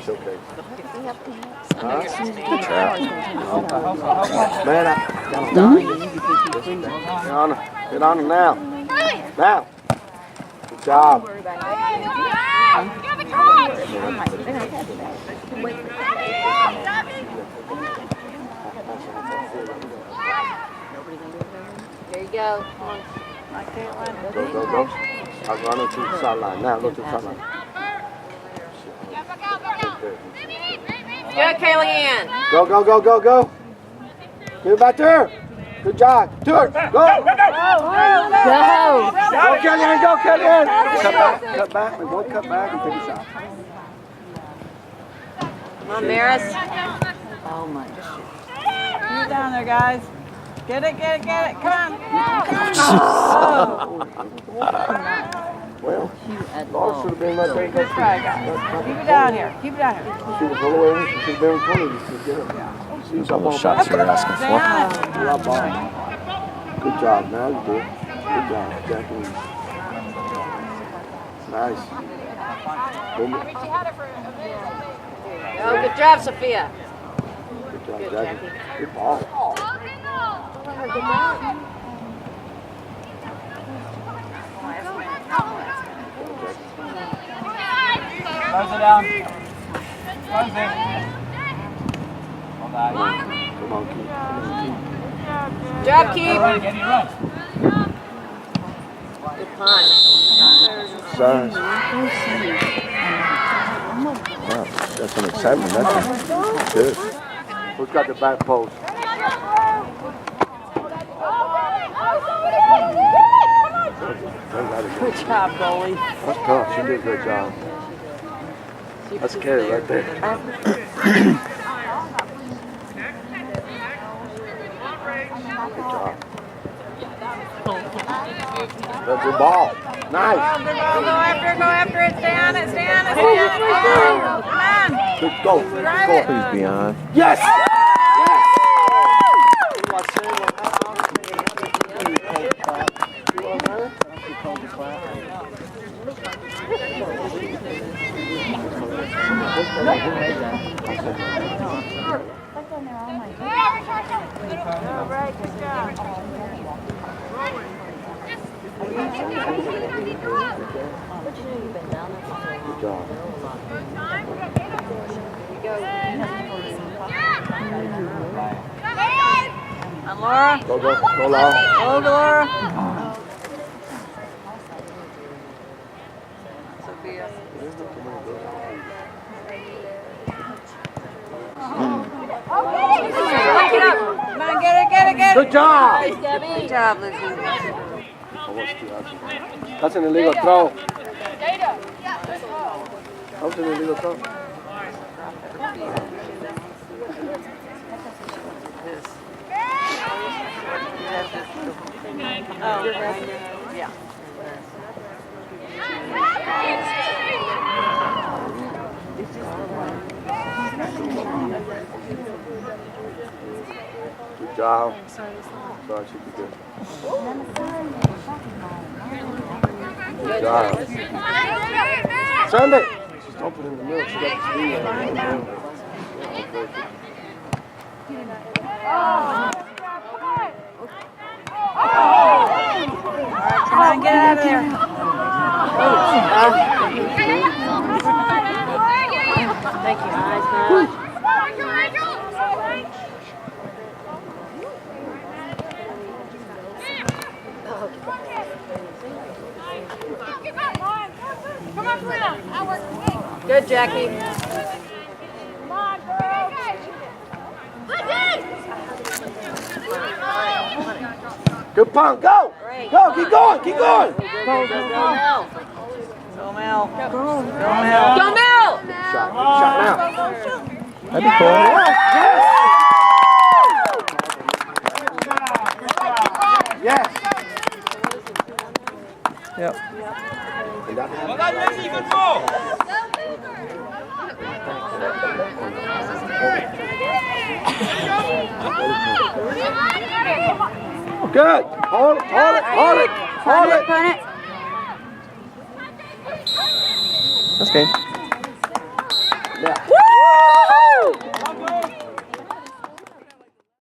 okay. Good trap. Man, get on him now. Now. Good job. There you go. Come on. Go. I'll run him to the sideline. Now go to the sideline. Good, Kaylee-Ann. Go. Get back there. Good job. Do it. Go. Go, Kellyanne. Go, Kellyanne. Cut back. My boy, cut back and take a shot. Come on, Maris. Oh my gosh. Get down there, guys. Get it. Come on. Well, Lars should have been right there. Good try, guys. Keep it down here. She was all the way in. She should have been in front of you to get her. Those are the shots you're asking for. Good job. Now you do it. Good job, Jackie. Nice. Oh, good job, Sophia. Good job, Jackie. Good ball. Close it down. Close it. Come on, Keith. Good job, Keith. Run. Good punt. Size. Wow, that's some excitement. That's good. Who's got the back post? Good job, goalie. That's tough. She did a good job. That's scary right there. Good job. That's your ball. Nice. Go after it. Stay on it. Come on. Good go. Drive it. Please be on. Yes! Good job. And Laura. Go, Laura. Go, Laura. Sophia. Get up. Come on, get it. Good job. Good job, Lizzie. That's an illegal throw. That was an illegal throw. Yeah. Good job. Sorry, she did good. Good job. Sunday. She's dumping in the middle. She got the speed. Come on, get out of there. Thank you. Nice. Good, Jackie. Come on, girl. Good punt. Go. Great. Go. Keep going. Go, Mel. Go, Mel. Go, Mel. Shot now. That'd be cool. Yes. Yep. Well done, Lizzie. Good ball. Good. Hold it. That's good. Yeah.